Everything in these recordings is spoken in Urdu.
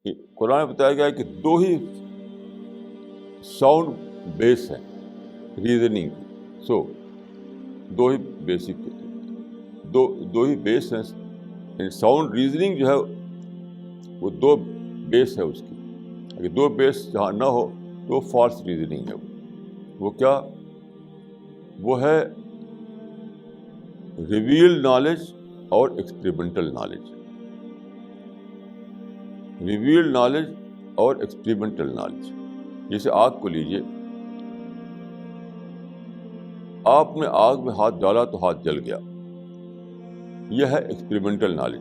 قرآن میں بتایا گیا ہے کہ دو ہی ساؤنڈ بیس ہیں ریزننگ کی. دو ہی بیسک دو ہی بیس ہیں. ساؤنڈ ریزننگ جو ہے وہ دو بیس ہے اس کی. اگر دو بیس جہاں نہ ہو تو وہ فالس ریزننگ ہے. وہ کیا؟ وہ ہے ریویل نالج اور ایکسپریمنٹل نالج. ریویل نالج اور ایکسپریمنٹل نالج. جیسے آگ کو لیجیے, آپ نے آگ میں ہاتھ ڈالا تو ہاتھ جل گیا. یہ ہے ایکسپریمنٹل نالج.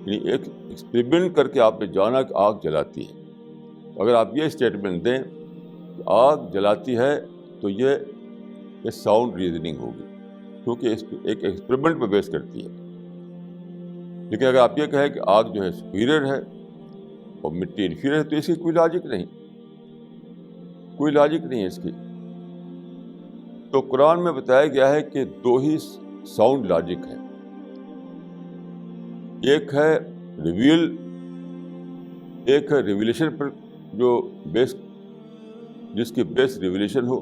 یعنی ایک ایکسپریمنٹ کر کے آپ نے جانا کہ آگ جلاتی ہے. اگر آپ یہ اسٹیٹمنٹ دیں کہ آگ جلاتی ہے تو یہ ساؤنڈ ریزننگ ہوگی, کیونکہ ایک ایکسپریمنٹ پہ بیس کرتی ہے. لیکن اگر آپ یہ کہیں کہ آگ جو ہے سپیریئر ہے اور مٹی انفیریئر ہے, تو اس کی کوئی لاجک نہیں, کوئی لاجک نہیں ہے اس کی. تو قرآن میں بتایا گیا ہے کہ دو ہی ساؤنڈ لاجک ہے. ایک ہے ریویلیشن پر جو بیس, جس کی بیس ریویلیشن ہو.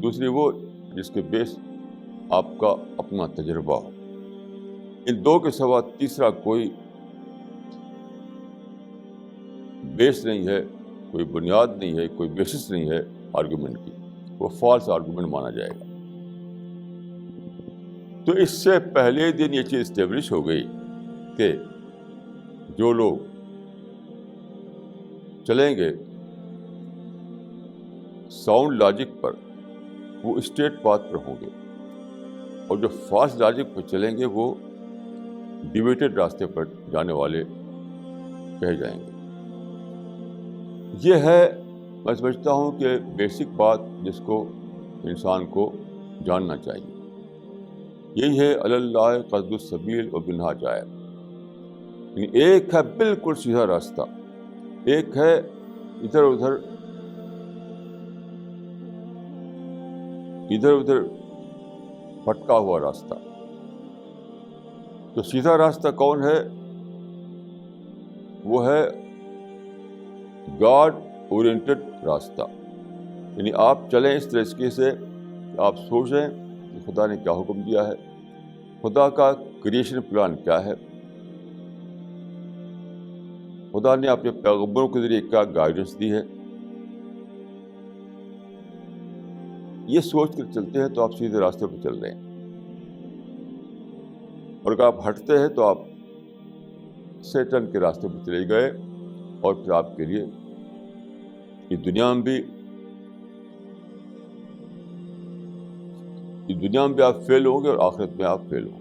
دوسری وہ جس کے بیس آپ کا اپنا تجربہ ہو. ان دو کے سوا تیسرا کوئی بیس نہیں ہے, کوئی بنیاد نہیں ہے, کوئی بیسس نہیں ہے آرگومنٹ کی. وہ فالس آرگومنٹ مانا جائے گا. تو اس سے پہلے دن یہ چیز اسٹیبلش ہو گئی کہ جو لوگ چلیں گے ساؤنڈ لاجک پر وہ اسٹریٹ پاتھ پر ہوں گے, اور جو فالس لاجک پر چلیں گے وہ ڈیویٹڈ راستے پر جانے والے کہے جائیں گے. یہ ہے, میں سمجھتا ہوں کہ بیسک بات جس کو انسان کو جاننا چاہیے. یہی ہے اللہ قصد السبیل و منہا جائر. یعنی ایک ہے بالکل سیدھا راستہ, ایک ہے ادھر ادھر بھٹکا ہوا راستہ. تو سیدھا راستہ کون ہے؟ وہ ہے گاڈ اورینٹڈ راستہ. یعنی آپ چلیں اس طریقے سے کہ آپ سوچیں کہ خدا نے کیا حکم دیا ہے, خدا کا کریشن پلان کیا ہے, خدا نے اپنے پیغمبروں کے ذریعے کیا گائیڈنس دی ہے. یہ سوچ کر چلتے ہیں تو آپ سیدھے راستے پہ چل رہے ہیں. اور اگر آپ ہٹتے ہیں تو آپ شیطان کے راستے پہ چلے گئے, اور پھر آپ کے لیے یہ دنیا میں بھی آپ فیل ہوں گے اور آخرت میں آپ فیل ہوں گے.